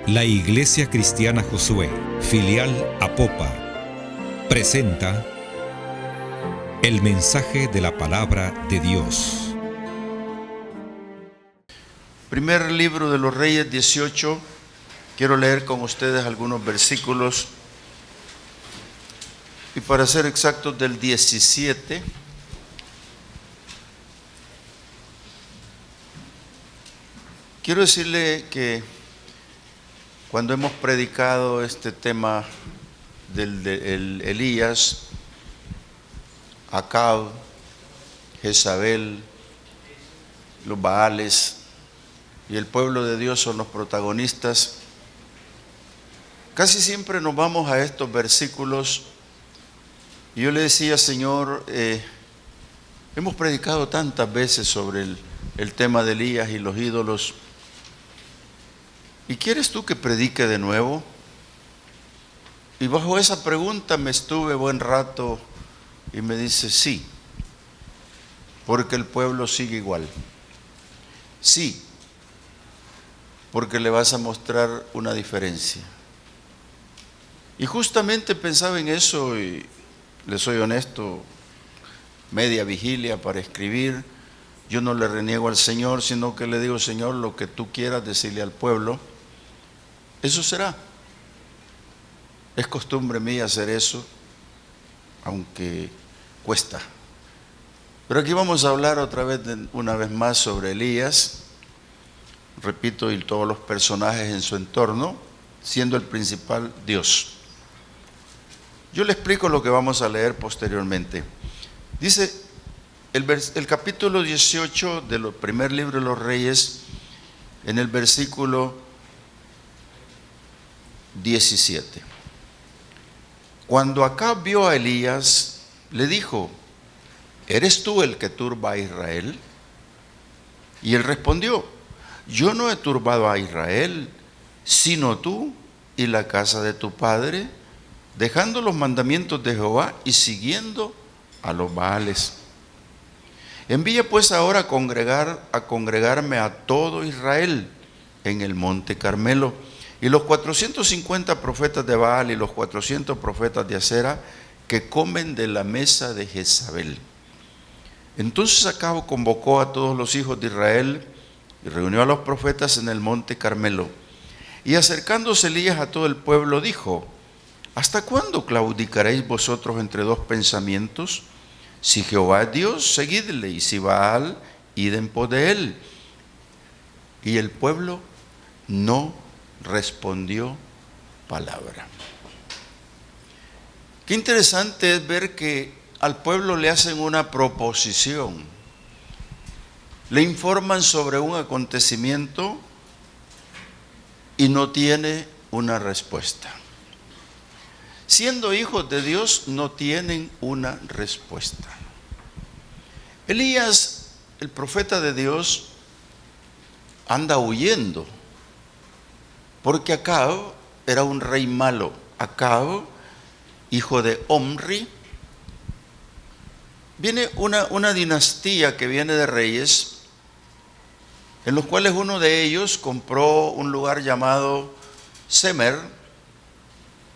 La Iglesia Cristiana Josué, filial Apopa, presenta el mensaje de la palabra de Dios. Primer libro de los Reyes 18, quiero leer con ustedes algunos versículos, y para ser exactos del 17. Quiero decirle que cuando hemos predicado este tema del Elías, Acab, Jezabel, los Baales y el pueblo de Dios son los protagonistas, casi siempre nos vamos a estos versículos. Y yo le decía, Señor, hemos predicado tantas veces sobre el tema de Elías y los ídolos, ¿y quieres tú que predique de nuevo? Y bajo esa pregunta me estuve buen rato y me dice, sí, porque el pueblo sigue igual. Sí, porque le vas a mostrar una diferencia. Y justamente pensaba en eso, y le soy honesto, media vigilia para escribir. Yo no le reniego al Señor, sino que le digo, Señor, lo que tú quieras decirle al pueblo, eso será. Es costumbre mía hacer eso, aunque cuesta. Pero aquí vamos a hablar una vez más sobre Elías, repito, y todos los personajes en su entorno, siendo el principal Dios. Yo le explico lo que vamos a leer posteriormente. Dice el capítulo 18 del primer libro de los Reyes, en el versículo 17. Cuando Acab vio a Elías, le dijo, ¿eres tú el que turba a Israel? Y él respondió, yo no he turbado a Israel, sino tú y la casa de tu padre, dejando los mandamientos de Jehová y siguiendo a los Baales. Envía pues ahora a congregarme a todo Israel en el monte Carmelo, y los 450 profetas de Baal y los 400 profetas de Acera que comen de la mesa de Jezabel. Entonces Acab convocó a todos los hijos de Israel y reunió a los profetas en el monte Carmelo. Y acercándose Elías a todo el pueblo dijo, ¿hasta cuándo claudicaréis vosotros entre dos pensamientos? Si Jehová es Dios, seguidle, y si Baal, id en pos de él. Y el pueblo no respondió palabra. Qué interesante es ver que al pueblo le hacen una proposición, le informan sobre un acontecimiento y no tiene una respuesta. Siendo hijos de Dios, no tienen una respuesta. Elías, el profeta de Dios, anda huyendo, porque Acab era un rey malo. Acab, hijo de Omri. Viene una dinastía que viene de reyes, en los cuales uno de ellos compró un lugar llamado Semer,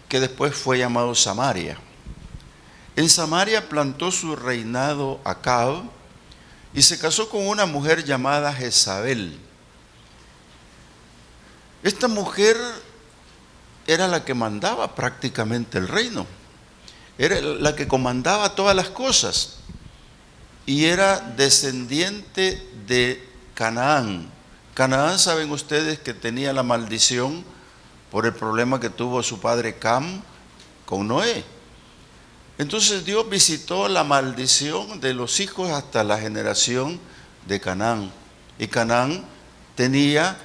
que después fue llamado Samaria. En Samaria plantó su reinado Acab y se casó con una mujer llamada Jezabel. Esta mujer era la que mandaba prácticamente el reino, era la que comandaba todas las cosas y era descendiente de Canaán. Canaán, saben ustedes que tenía la maldición por el problema que tuvo su padre Cam con Noé. Entonces Dios visitó la maldición de los hijos hasta la generación de Canaán. Y Canaán tenía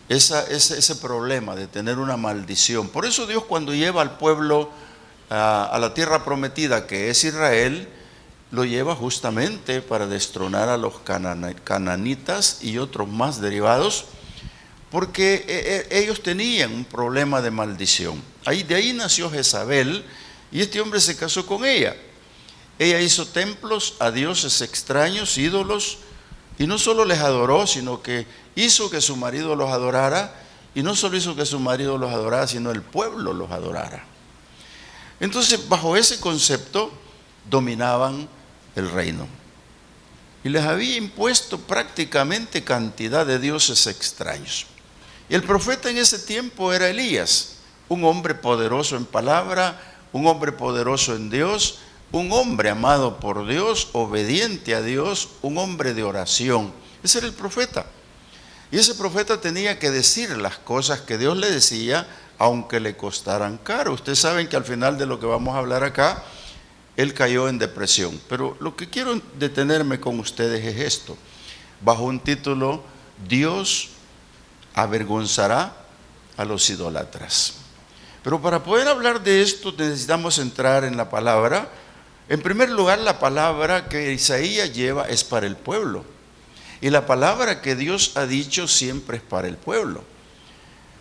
ese problema de tener una maldición. Por eso Dios, cuando lleva al pueblo a la tierra prometida, que es Israel, lo lleva justamente para destronar a los cananitas y otros más derivados, porque ellos tenían un problema de maldición. De ahí nació Jezabel, y este hombre se casó con ella. Ella hizo templos a dioses extraños, ídolos, y no solo les adoró, sino que hizo que su marido los adorara, Y no solo hizo que su marido los adorara, sino el pueblo los adorara. Entonces, bajo ese concepto, dominaban el reino. Y les había impuesto prácticamente cantidad de dioses extraños. Y el profeta en ese tiempo era Elías, un hombre poderoso en palabra, un hombre poderoso en Dios, un hombre amado por Dios, obediente a Dios, un hombre de oración. Ese era el profeta. Y ese profeta tenía que decir las cosas que Dios le decía, aunque le costaran caro. Ustedes saben que al final de lo que vamos a hablar acá, él cayó en depresión. Pero lo que quiero detenerme con ustedes es esto. Bajo un título, Dios avergonzará a los idólatras. Pero para poder hablar de esto necesitamos entrar en la palabra. En primer lugar, la palabra que Isaías lleva es para el pueblo. Y la palabra que Dios ha dicho siempre es para el pueblo.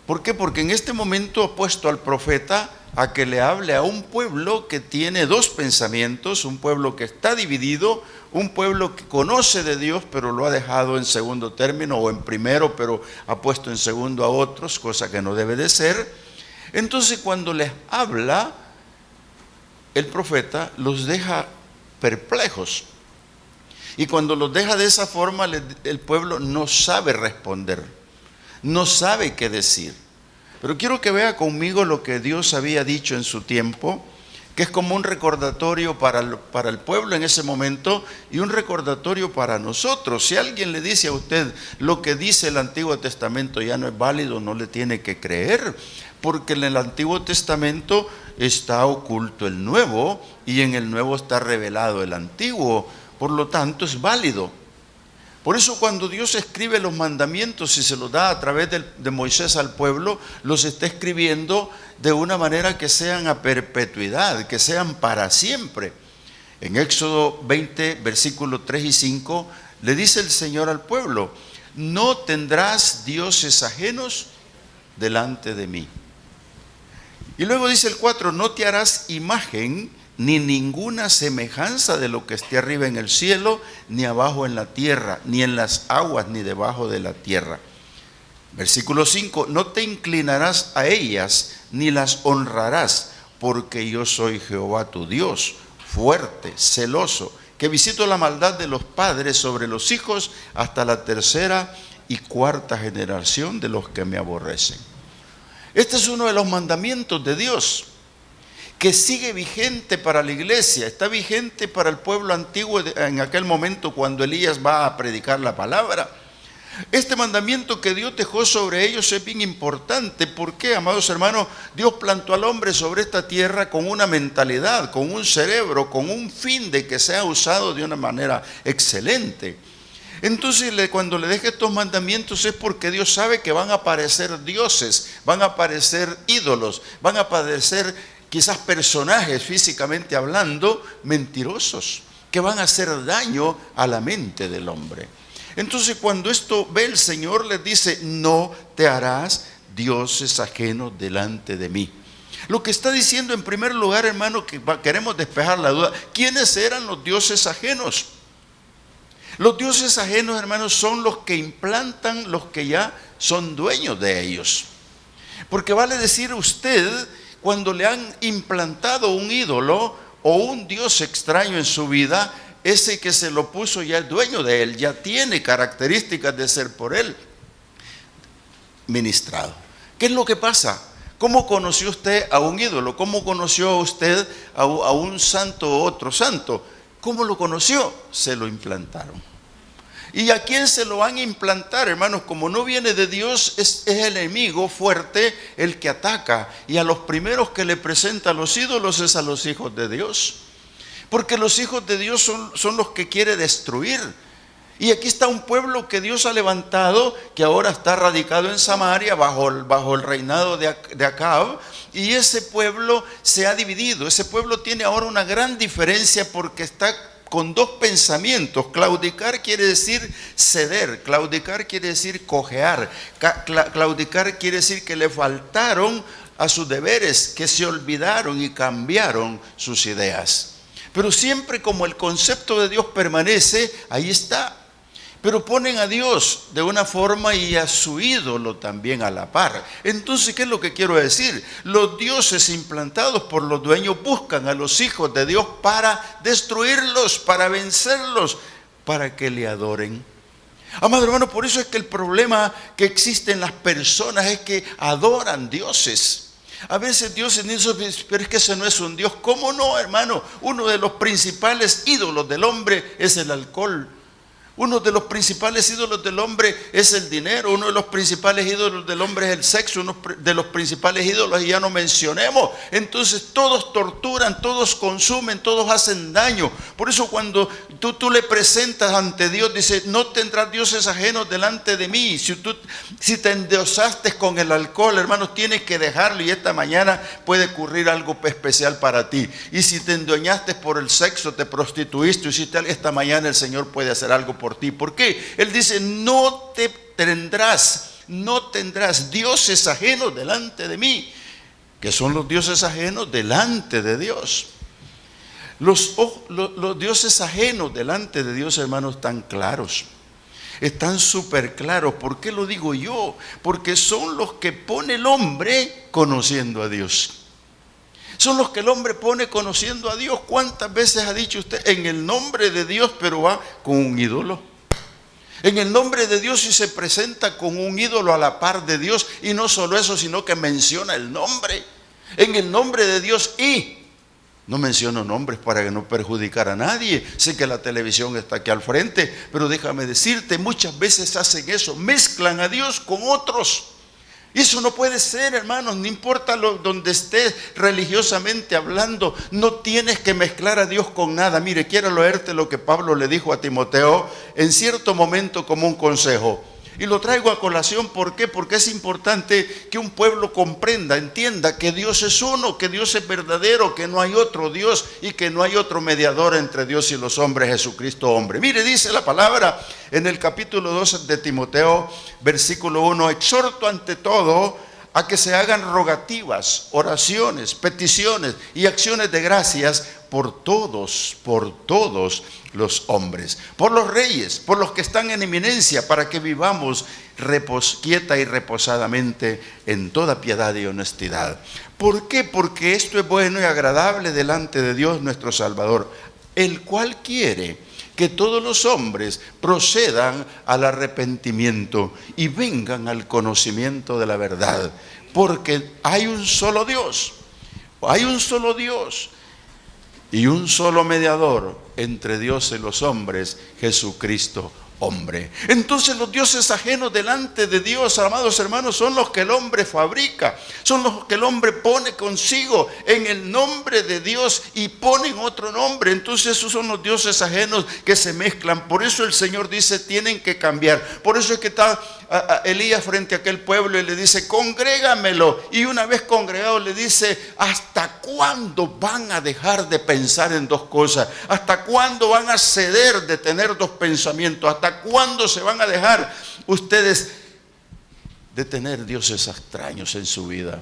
¿Por qué? Porque en este momento ha puesto al profeta a que le hable a un pueblo que tiene dos pensamientos, un pueblo que está dividido, un pueblo que conoce de Dios pero lo ha dejado en segundo término o en primero, pero ha puesto en segundo a otros, cosa que no debe de ser. Entonces cuando les habla, el profeta los deja perplejos. Y cuando los deja de esa forma, el pueblo no sabe responder, no sabe qué decir. Pero quiero que vea conmigo lo que Dios había dicho en su tiempo, que es como un recordatorio para el pueblo en ese momento y un recordatorio para nosotros. Si alguien le dice a usted lo que dice el Antiguo Testamento ya no es válido, no le tiene que creer, porque en el Antiguo Testamento está oculto el Nuevo y en el Nuevo está revelado el Antiguo. Por lo tanto, es válido. Por eso cuando Dios escribe los mandamientos y se los da a través de Moisés al pueblo, los está escribiendo de una manera que sean a perpetuidad, que sean para siempre. En Éxodo 20, versículos 3 y 5, le dice el Señor al pueblo: no tendrás dioses ajenos delante de mí. Y luego dice el 4, no te harás imagen ni ninguna semejanza de lo que esté arriba en el cielo, ni abajo en la tierra, ni en las aguas, ni debajo de la tierra. Versículo 5, no te inclinarás a ellas, ni las honrarás, porque yo soy Jehová tu Dios, fuerte, celoso, que visito la maldad de los padres sobre los hijos hasta la tercera y cuarta generación de los que me aborrecen. Este es uno de los mandamientos de Dios, que sigue vigente para la iglesia, está vigente para el pueblo antiguo en aquel momento cuando Elías va a predicar la palabra. Este mandamiento que Dios dejó sobre ellos es bien importante. ¿Por qué, amados hermanos? Dios plantó al hombre sobre esta tierra con una mentalidad, con un cerebro, con un fin de que sea usado de una manera excelente. Entonces, cuando le deje estos mandamientos es porque Dios sabe que van a aparecer dioses, van a aparecer ídolos, van a aparecer quizás personajes físicamente hablando mentirosos que van a hacer daño a la mente del hombre. Entonces cuando esto ve el Señor, les dice: no te harás dioses ajenos delante de mí. Lo que está diciendo en primer lugar, hermano, que queremos despejar la duda: ¿quiénes eran los dioses ajenos? Los dioses ajenos, hermanos, son los que implantan los que ya son dueños de ellos. Porque vale decir usted, cuando le han implantado un ídolo o un dios extraño en su vida, ese que se lo puso ya es dueño de él, ya tiene características de ser por él ministrado. ¿Qué es lo que pasa? ¿Cómo conoció usted a un ídolo? ¿Cómo conoció usted a un santo o otro santo? ¿Cómo lo conoció? Se lo implantaron. ¿Y a quién se lo van a implantar, hermanos? Como no viene de Dios, es el enemigo fuerte el que ataca. Y a los primeros que le presenta a los ídolos es a los hijos de Dios. Porque los hijos de Dios son los que quiere destruir. Y aquí está un pueblo que Dios ha levantado, que ahora está radicado en Samaria bajo el reinado de Acab. Y ese pueblo se ha dividido. Ese pueblo tiene ahora una gran diferencia porque está con dos pensamientos. Claudicar quiere decir ceder, claudicar quiere decir cojear, claudicar quiere decir que le faltaron a sus deberes, que se olvidaron y cambiaron sus ideas. Pero siempre como el concepto de Dios permanece, ahí está. pero ponen a Dios de una forma y a su ídolo también a la par. Entonces, ¿qué es lo que quiero decir? Los dioses implantados por los dueños buscan a los hijos de Dios para destruirlos, para vencerlos, para que le adoren. Amado hermano, por eso es que el problema que existe en las personas es que adoran dioses. A veces dioses dicen, pero es que ese no es un Dios. ¿Cómo no, hermano? Uno de los principales ídolos del hombre es el alcohol. Uno de los principales ídolos del hombre es el dinero. Uno de los principales ídolos del hombre es el sexo. Uno de los principales ídolos, y ya no mencionemos. Entonces todos torturan, todos consumen, todos hacen daño. Por eso cuando tú le presentas ante Dios, dice, no tendrás dioses ajenos delante de mí. Si te endiosaste con el alcohol, hermanos, tienes que dejarlo, y esta mañana puede ocurrir algo especial para ti. Y si te endueñaste por el sexo, te prostituiste, esta mañana el Señor puede hacer algo por ti. ¿Por qué? Él dice, no tendrás dioses ajenos delante de mí. ¿Qué son los dioses ajenos? Delante de Dios. Los dioses ajenos delante de Dios, hermanos, están claros. Están súper claros. ¿Por qué lo digo yo? Porque son los que pone el hombre conociendo a Dios. Son los que el hombre pone conociendo a Dios. ¿Cuántas veces ha dicho usted en el nombre de Dios, pero va con un ídolo? En el nombre de Dios y se presenta con un ídolo a la par de Dios. Y no solo eso, sino que menciona el nombre. En el nombre de Dios, y no menciono nombres para que no perjudicar a nadie. Sé que la televisión está aquí al frente, pero déjame decirte, muchas veces hacen eso. Mezclan a Dios con otros. Y eso no puede ser, hermanos, no importa donde estés religiosamente hablando, no tienes que mezclar a Dios con nada. Mire, quiero leerte lo que Pablo le dijo a Timoteo en cierto momento como un consejo. Y lo traigo a colación, ¿por qué? Porque es importante que un pueblo comprenda, entienda que Dios es uno, que Dios es verdadero, que no hay otro Dios y que no hay otro mediador entre Dios y los hombres, Jesucristo hombre. Mire, dice la palabra en el capítulo 2 de Timoteo, versículo 1, exhorto ante todo a que se hagan rogativas, oraciones, peticiones y acciones de gracias por todos los hombres, por los reyes, por los que están en eminencia, para que vivamos quieta y reposadamente en toda piedad y honestidad. ¿Por qué? Porque esto es bueno y agradable delante de Dios nuestro Salvador, el cual quiere que todos los hombres procedan al arrepentimiento y vengan al conocimiento de la verdad, porque hay un solo Dios, y un solo mediador entre Dios y los hombres, Jesucristo hombre. Entonces los dioses ajenos delante de Dios, amados hermanos, son los que el hombre fabrica, son los que el hombre pone consigo en el nombre de Dios y ponen otro nombre. Entonces esos son los dioses ajenos que se mezclan. Por eso el Señor dice, tienen que cambiar. Por eso es que está Elías frente a aquel pueblo y le dice, congrégamelo. Y una vez congregado le dice, ¿hasta cuándo van a dejar de pensar en dos cosas? ¿Hasta cuándo van a ceder de tener dos pensamientos? ¿Hasta cuándo se van a dejar ustedes de tener dioses extraños en su vida?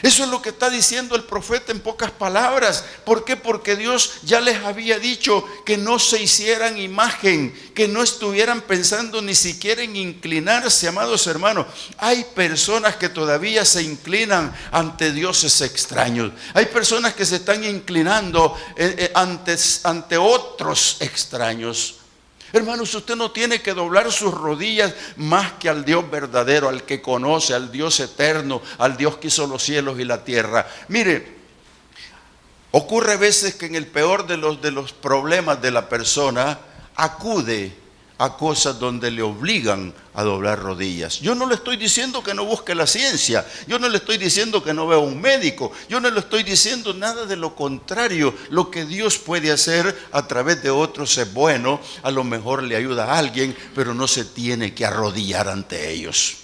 Eso es lo que está diciendo el profeta en pocas palabras. ¿Por qué? Porque Dios ya les había dicho que no se hicieran imagen, que no estuvieran pensando ni siquiera en inclinarse, amados hermanos. Hay personas que todavía se inclinan ante dioses extraños. Hay personas que se están inclinando ante otros extraños. Hermanos, usted no tiene que doblar sus rodillas más que al Dios verdadero, al que conoce, al Dios eterno, al Dios que hizo los cielos y la tierra. Mire, ocurre a veces que en el peor de los problemas de la persona acude a cosas donde le obligan a doblar rodillas. Yo no le estoy diciendo que no busque la ciencia, yo no le estoy diciendo que no vea un médico, yo no le estoy diciendo nada de lo contrario. Lo que Dios puede hacer a través de otros es bueno, a lo mejor le ayuda a alguien, pero no se tiene que arrodillar ante ellos.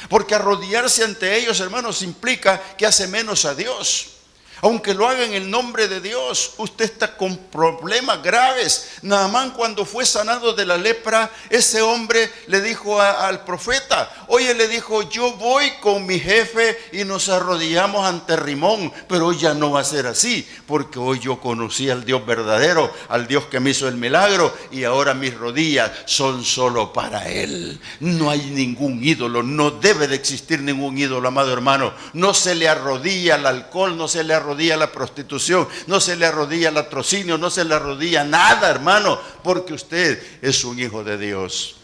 Porque arrodillarse ante ellos, hermanos, implica que hace menos a Dios. Aunque lo haga en el nombre de Dios, usted está con problemas graves. Naamán, cuando fue sanado de la lepra, ese hombre le dijo al profeta, oye, le dijo, yo voy con mi jefe y nos arrodillamos ante Rimón, pero hoy ya no va a ser así, porque hoy yo conocí al Dios verdadero, al Dios que me hizo el milagro, y ahora mis rodillas son solo para Él. No hay ningún ídolo, no debe de existir ningún ídolo, amado hermano. No se le arrodilla al alcohol, no se le arrodilla a la prostitución, no se le arrodilla al latrocinio, no se le arrodilla nada, hermano, porque usted es un hijo de Dios.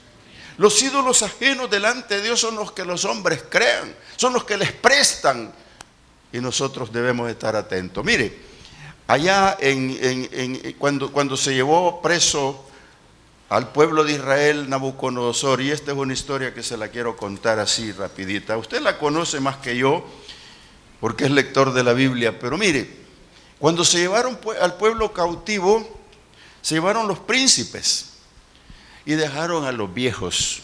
Los ídolos ajenos delante de Dios son los que los hombres crean, son los que les prestan, y nosotros debemos estar atentos. Mire, allá cuando se llevó preso al pueblo de Israel Nabucodonosor, y esta es una historia que se la quiero contar así rapidita, usted la conoce más que yo, porque es lector de la Biblia, pero mire, cuando se llevaron al pueblo cautivo, se llevaron los príncipes y dejaron a los viejos.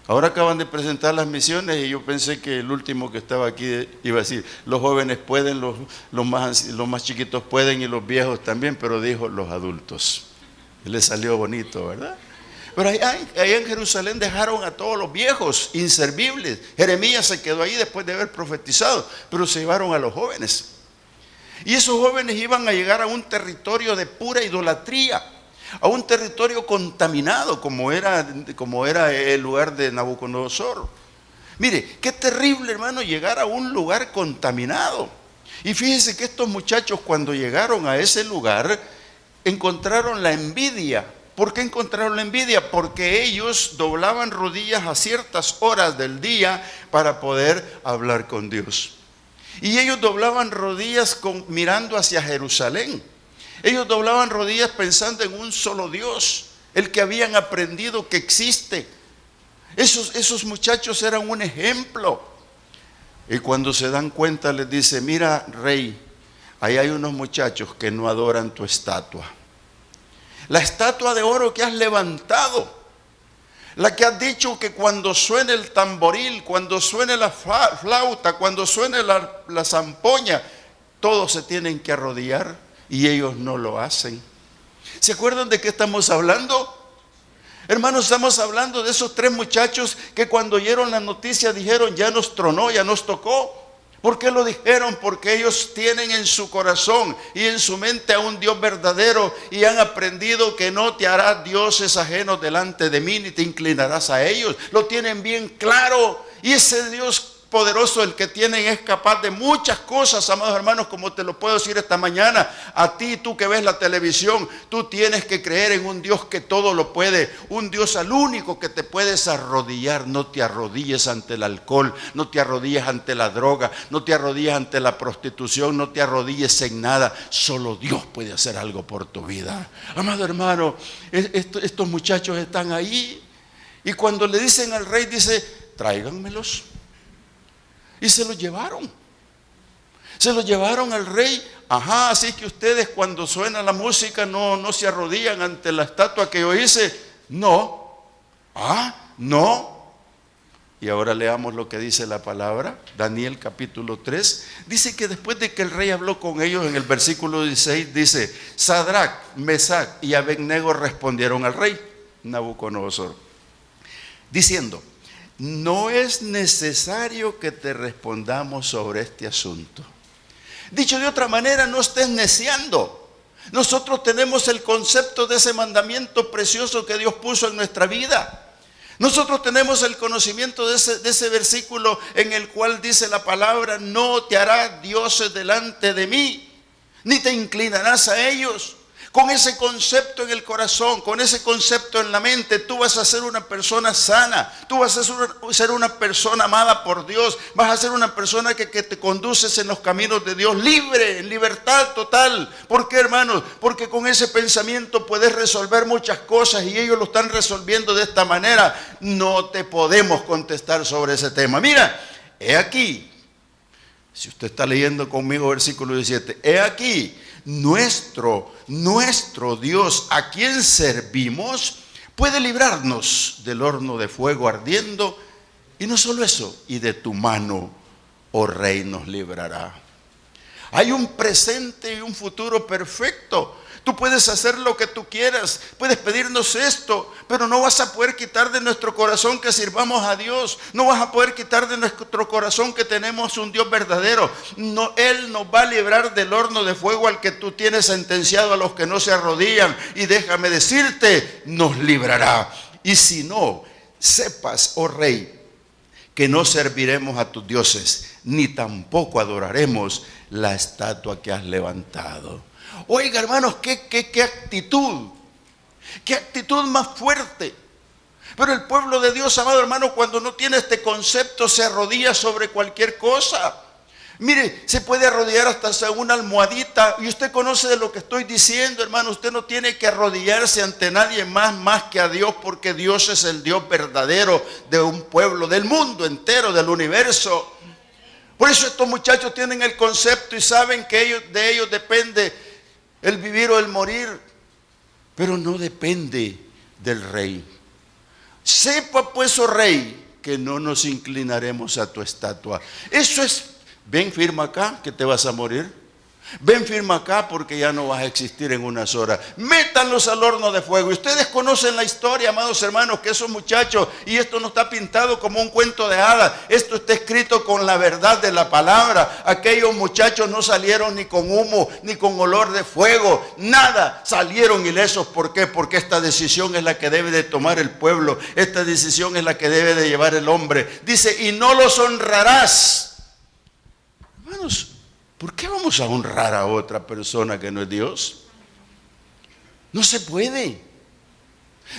Ahora acaban de presentar las misiones y yo pensé que el último que estaba aquí iba a decir, los jóvenes pueden, los más chiquitos pueden y los viejos también, pero dijo los adultos. Y le salió bonito, ¿verdad? Pero allá en Jerusalén dejaron a todos los viejos inservibles. Jeremías se quedó ahí después de haber profetizado, pero se llevaron a los jóvenes. Y esos jóvenes iban a llegar a un territorio de pura idolatría, a un territorio contaminado como era el lugar de Nabucodonosor. Mire, qué terrible, hermano, llegar a un lugar contaminado. Y fíjese que estos muchachos, cuando llegaron a ese lugar, encontraron la envidia. ¿Por qué encontraron la envidia? Porque ellos doblaban rodillas a ciertas horas del día para poder hablar con Dios. Y ellos doblaban rodillas mirando hacia Jerusalén. Ellos doblaban rodillas pensando en un solo Dios, el que habían aprendido que existe. Esos muchachos eran un ejemplo. Y cuando se dan cuenta les dice, mira, rey, ahí hay unos muchachos que no adoran tu estatua. La estatua de oro que has levantado, la que has dicho que cuando suene el tamboril, cuando suene la flauta, cuando suene la zampoña, todos se tienen que arrodillar y ellos no lo hacen. ¿Se acuerdan de qué estamos hablando? Hermanos, estamos hablando de esos 3 muchachos que cuando oyeron la noticia dijeron, ya nos tronó, ya nos tocó. ¿Por qué lo dijeron? Porque ellos tienen en su corazón y en su mente a un Dios verdadero y han aprendido que no te harás dioses ajenos delante de mí ni te inclinarás a ellos. Lo tienen bien claro y ese Dios poderoso el que tienen es capaz de muchas cosas, amados hermanos, como te lo puedo decir esta mañana. A ti, tú que ves la televisión, tú tienes que creer en un Dios que todo lo puede, un Dios al único que te puedes arrodillar. No te arrodilles ante el alcohol, no te arrodilles ante la droga, no te arrodilles ante la prostitución, no te arrodilles en nada. Solo Dios puede hacer algo por tu vida. Amado hermano, estos muchachos están ahí y cuando le dicen al rey, dice, tráiganmelos. Y se los llevaron. Se los llevaron al rey. Ajá, así que ustedes cuando suena la música no se arrodillan ante la estatua que yo hice. No. No. Y ahora leamos lo que dice la palabra. Daniel capítulo 3. Dice que después de que el rey habló con ellos, en el versículo 16 dice, Sadrac, Mesac y Abednego respondieron al rey Nabucodonosor, diciendo, no es necesario que te respondamos sobre este asunto. Dicho de otra manera, no estés neciando. Nosotros tenemos el concepto de ese mandamiento precioso que Dios puso en nuestra vida. Nosotros tenemos el conocimiento de ese versículo en el cual dice la palabra, no te harás dioses delante de mí, ni te inclinarás a ellos. Con ese concepto en el corazón, con ese concepto en la mente, tú vas a ser una persona sana, tú vas a ser una persona amada por Dios, vas a ser una persona que te conduces en los caminos de Dios, libre, en libertad total. ¿Por qué, hermanos? Porque con ese pensamiento puedes resolver muchas cosas y ellos lo están resolviendo de esta manera. No te podemos contestar sobre ese tema. Mira, he aquí, si usted está leyendo conmigo versículo 17, he aquí, nuestro Dios, a quien servimos, puede librarnos del horno de fuego ardiendo, y no solo eso, y de tu mano, oh rey, nos librará. Hay un presente y un futuro perfecto. Tú puedes hacer lo que tú quieras, puedes pedirnos esto, pero no vas a poder quitar de nuestro corazón que sirvamos a Dios. No vas a poder quitar de nuestro corazón que tenemos un Dios verdadero. No, Él nos va a librar del horno de fuego al que tú tienes sentenciado a los que no se arrodillan. Y déjame decirte, nos librará. Y si no, sepas, oh rey, que no serviremos a tus dioses, ni tampoco adoraremos la estatua que has levantado. Oiga, hermanos, qué actitud más fuerte. Pero el pueblo de Dios, amado hermano, cuando no tiene este concepto, se arrodilla sobre cualquier cosa. Mire, se puede arrodillar hasta una almohadita. Y usted conoce de lo que estoy diciendo, hermano. Usted no tiene que arrodillarse ante nadie más que a Dios, porque Dios es el Dios verdadero de un pueblo, del mundo entero, del universo. Por eso estos muchachos tienen el concepto y saben que de ellos depende el vivir o el morir, pero no depende del rey. Sepa pues, oh rey, que no nos inclinaremos a tu estatua. Eso es, ven, firma acá que te vas a morir. Ven, firma acá porque ya no vas a existir en unas horas. Métanlos al horno de fuego. Y ustedes conocen la historia, amados hermanos, que esos muchachos, y esto no está pintado como un cuento de hadas, esto está escrito con la verdad de la palabra. Aquellos muchachos no salieron ni con humo, ni con olor de fuego, nada, salieron ilesos. ¿Por qué? Porque esta decisión es la que debe de tomar el pueblo, esta decisión es la que debe de llevar el hombre. Dice, y no los honrarás. Hermanos, ¿por qué vamos a honrar a otra persona que no es Dios? No se puede.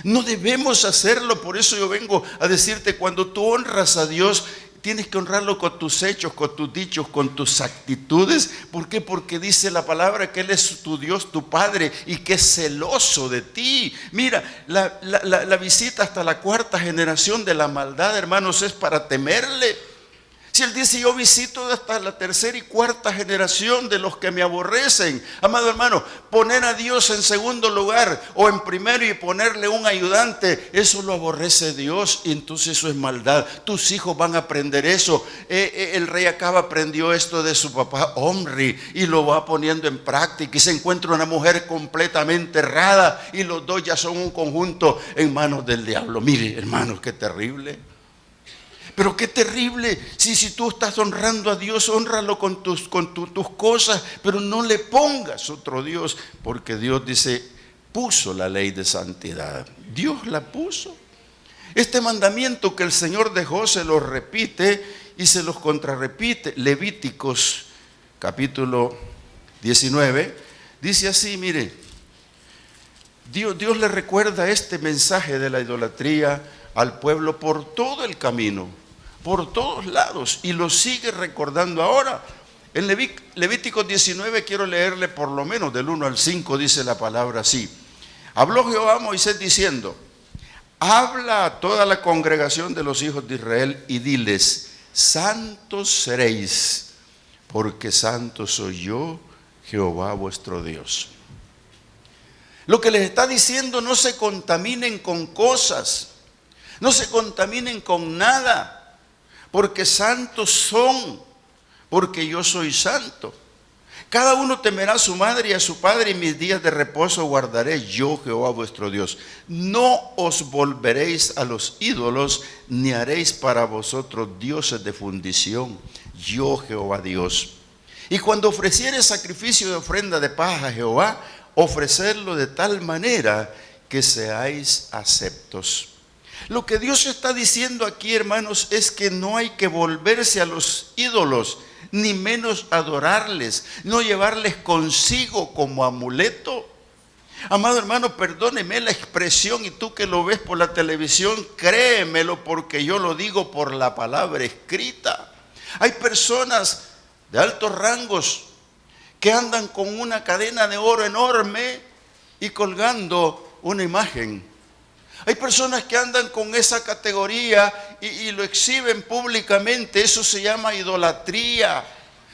No debemos hacerlo. Por eso yo vengo a decirte, cuando tú honras a Dios, tienes que honrarlo con tus hechos, con tus dichos, con tus actitudes. ¿Por qué? Porque dice la palabra que Él es tu Dios, tu Padre, y que es celoso de ti. Mira, la visita hasta la cuarta generación de la maldad, hermanos, es para temerle. Si Él dice, yo visito hasta la tercera y cuarta generación de los que me aborrecen. Amado hermano, poner a Dios en segundo lugar o en primero y ponerle un ayudante, eso lo aborrece Dios y entonces eso es maldad. Tus hijos van a aprender eso. El rey Acab aprendió esto de su papá Omri y lo va poniendo en práctica, y se encuentra una mujer completamente errada y los dos ya son un conjunto en manos del diablo. Mire, hermanos, qué terrible. Pero qué terrible, si tú estás honrando a Dios, honralo con tus cosas, pero no le pongas otro Dios, porque Dios dice, puso la ley de santidad. Dios la puso. Este mandamiento que el Señor dejó se lo repite y se los contrarrepite. Levíticos capítulo 19 dice así, mire, Dios le recuerda este mensaje de la idolatría al pueblo por todo el camino, por todos lados, y lo sigue recordando ahora. En Levítico 19 quiero leerle por lo menos del 1 al 5, dice la palabra así. Habló Jehová a Moisés diciendo, habla a toda la congregación de los hijos de Israel y diles, santos seréis, porque santo soy yo, Jehová vuestro Dios. Lo que les está diciendo, no se contaminen con cosas, no se contaminen con nada, porque santos son, porque yo soy santo. Cada uno temerá a su madre y a su padre, y mis días de reposo guardaré yo, Jehová vuestro Dios. No os volveréis a los ídolos, ni haréis para vosotros dioses de fundición, yo, Jehová Dios. Y cuando ofreciereis sacrificio de ofrenda de paz a Jehová, ofrecerlo de tal manera que seáis aceptos. Lo que Dios está diciendo aquí, hermanos, es que no hay que volverse a los ídolos, ni menos adorarles, no llevarles consigo como amuleto. Amado hermano, perdóneme la expresión, y tú que lo ves por la televisión, créemelo, porque yo lo digo por la palabra escrita. Hay personas de altos rangos que andan con una cadena de oro enorme y colgando una imagen. Hay personas que andan con esa categoría y lo exhiben públicamente. Eso se llama idolatría.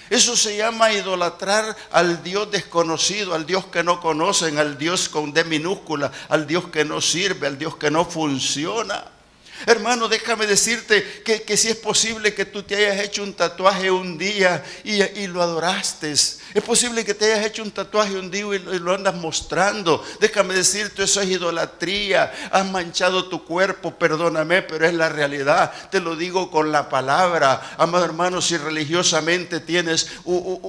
Eso se llama idolatrar al Dios desconocido, al Dios que no conocen, al Dios con D minúscula, al Dios que no sirve, al Dios que no funciona. Hermano, déjame decirte que si es posible que tú te hayas hecho un tatuaje un día y lo adoraste. Es posible que te hayas hecho un tatuaje un día y lo andas mostrando. Déjame decirte, eso es idolatría. Has manchado tu cuerpo, perdóname, pero es la realidad. Te lo digo con la palabra. Amado hermano, si religiosamente tienes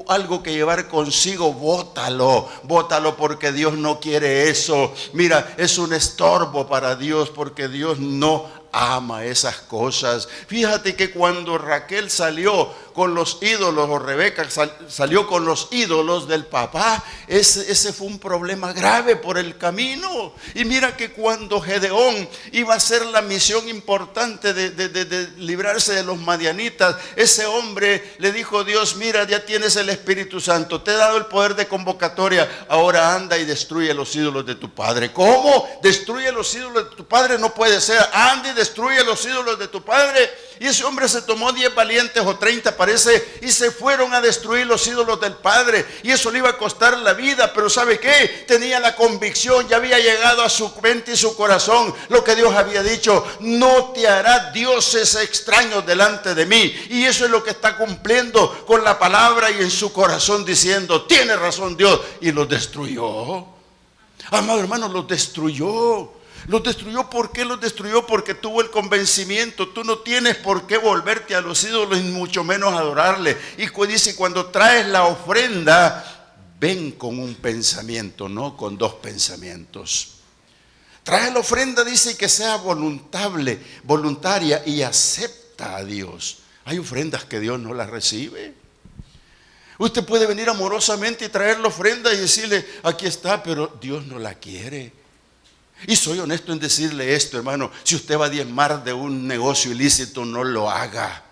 algo que llevar consigo, bótalo porque Dios no quiere eso. Mira, es un estorbo para Dios porque Dios no ama esas cosas. Fíjate que cuando Raquel salió con los ídolos, o Rebeca salió con los ídolos del papá, ese fue un problema grave por el camino. Y mira que cuando Gedeón iba a hacer la misión importante de librarse de los madianitas, ese hombre le dijo: Dios, mira, ya tienes el Espíritu Santo, te he dado el poder de convocatoria, ahora anda y destruye los ídolos de tu padre. ¿Cómo? Destruye los ídolos de tu padre, no puede ser. Anda y destruye los ídolos de tu padre. Y ese hombre se tomó 10 valientes o 30 parece, y se fueron a destruir los ídolos del padre, y eso le iba a costar la vida. Pero ¿sabe qué? Tenía la convicción, ya había llegado a su mente y su corazón lo que Dios había dicho: no te hará dioses extraños delante de mí. Y eso es lo que está cumpliendo con la palabra y en su corazón, diciendo: tiene razón Dios. Y los destruyó. Amado hermano, los destruyó. Los destruyó. ¿Por qué los destruyó? Porque tuvo el convencimiento: tú no tienes por qué volverte a los ídolos, ni mucho menos adorarle. Y dice: cuando traes la ofrenda, ven con un pensamiento, no con dos pensamientos. Trae la ofrenda, dice, que sea voluntaria y acepta a Dios. Hay ofrendas que Dios no las recibe. Usted puede venir amorosamente y traer la ofrenda y decirle: aquí está, pero Dios no la quiere. Y soy honesto en decirle esto, hermano: si usted va a diezmar de un negocio ilícito, no lo haga.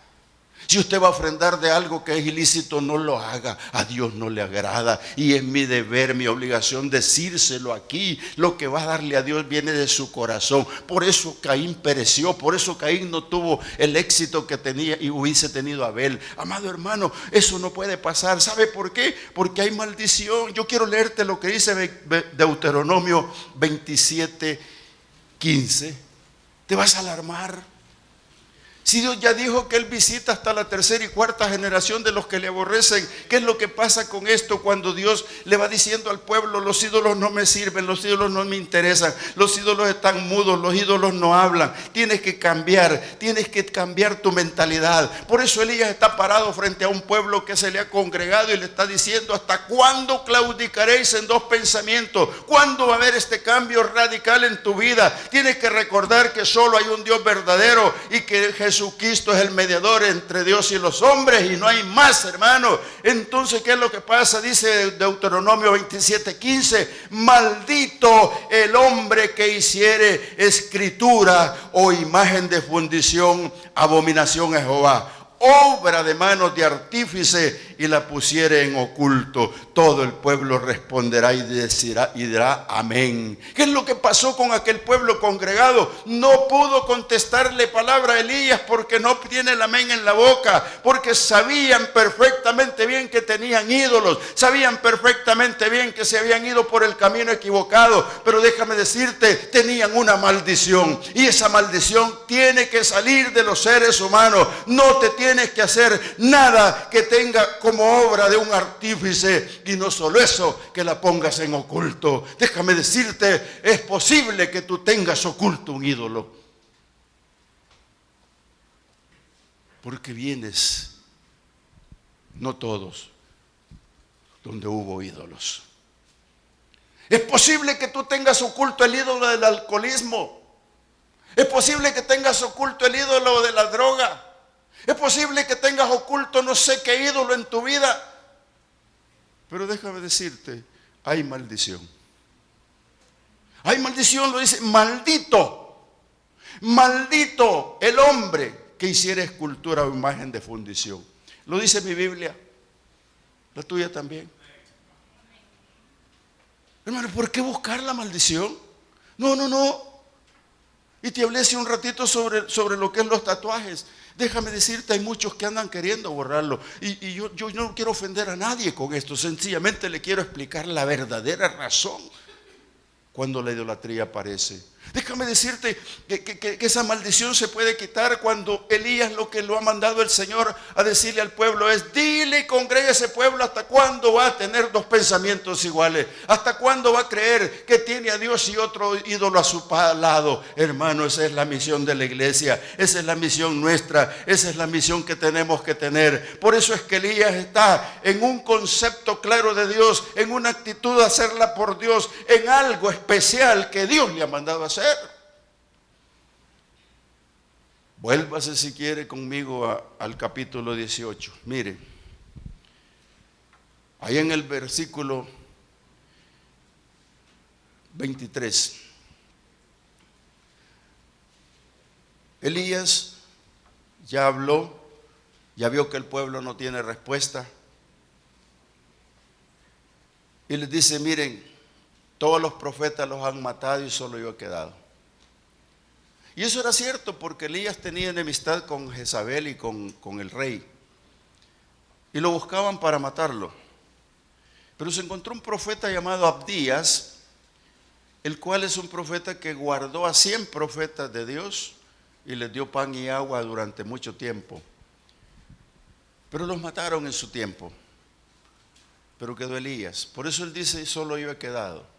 Si usted va a ofrendar de algo que es ilícito, no lo haga. A Dios no le agrada. Y es mi deber, mi obligación decírselo aquí. Lo que va a darle a Dios viene de su corazón. Por eso Caín pereció. Por eso Caín no tuvo el éxito que tenía y hubiese tenido Abel. Amado hermano, eso no puede pasar. ¿Sabe por qué? Porque hay maldición. Yo quiero leerte lo que dice Deuteronomio 27:15. Te vas a alarmar. Si Dios ya dijo que Él visita hasta la tercera y cuarta generación de los que le aborrecen, ¿qué es lo que pasa con esto cuando Dios le va diciendo al pueblo: los ídolos no me sirven, los ídolos no me interesan, los ídolos están mudos, los ídolos no hablan? Tienes que cambiar tu mentalidad. Por eso Elías está parado frente a un pueblo que se le ha congregado y le está diciendo: ¿hasta cuándo claudicaréis en dos pensamientos? ¿Cuándo va a haber este cambio radical en tu vida? Tienes que recordar que solo hay un Dios verdadero y que Jesucristo es el mediador entre Dios y los hombres, y no hay más, hermano. Entonces, ¿qué es lo que pasa? Dice Deuteronomio 27:15: maldito el hombre que hiciere escritura o imagen de fundición, abominación a Jehová, obra de manos de artífice, y la pusiere en oculto. Todo el pueblo responderá y dirá amén. ¿Qué es lo que pasó con aquel pueblo congregado? No pudo contestarle palabra a Elías porque no tiene el amén en la boca, porque sabían perfectamente bien que tenían ídolos, sabían perfectamente bien que se habían ido por el camino equivocado. Pero déjame decirte, tenían una maldición, y esa maldición tiene que salir de los seres humanos. No te tienes que hacer nada que tenga como obra de un artífice, y no solo eso, que la pongas en oculto. Déjame decirte, es posible que tú tengas oculto un ídolo, porque vienes, no todos, donde hubo ídolos. Es posible que tú tengas oculto el ídolo del alcoholismo. Es posible que tengas oculto el ídolo de la droga. Es posible que tengas oculto no sé qué ídolo en tu vida. Pero déjame decirte, hay maldición. Hay maldición, lo dice: maldito, maldito el hombre que hiciera escultura o imagen de fundición. Lo dice mi Biblia, la tuya también. Hermano, ¿por qué buscar la maldición? No. Y te hablé hace un ratito sobre lo que es los tatuajes. Déjame decirte, hay muchos que andan queriendo borrarlo. Y yo no quiero ofender a nadie con esto. Sencillamente le quiero explicar la verdadera razón cuando la idolatría aparece. Déjame decirte que esa maldición se puede quitar cuando Elías, lo que lo ha mandado el Señor a decirle al pueblo es: dile y congrega a ese pueblo. ¿Hasta cuándo va a tener dos pensamientos iguales? ¿Hasta cuándo va a creer que tiene a Dios y otro ídolo a su lado? Hermano, esa es la misión de la iglesia, esa es la misión nuestra, esa es la misión que tenemos que tener. Por eso es que Elías está en un concepto claro de Dios, en una actitud de hacerla por Dios, en algo especial que Dios le ha mandado a hacer. Vuélvase si quiere conmigo al capítulo 18. Mire, ahí en el versículo 23. Elías ya habló, ya vio que el pueblo no tiene respuesta. Y les dice: miren, todos los profetas los han matado y solo yo he quedado. Y eso era cierto, porque Elías tenía enemistad con Jezabel y con el rey. Y lo buscaban para matarlo. Pero se encontró un profeta llamado Abdías, el cual es un profeta que guardó a 100 profetas de Dios y les dio pan y agua durante mucho tiempo. Pero los mataron en su tiempo. Pero quedó Elías. Por eso él dice: solo yo he quedado.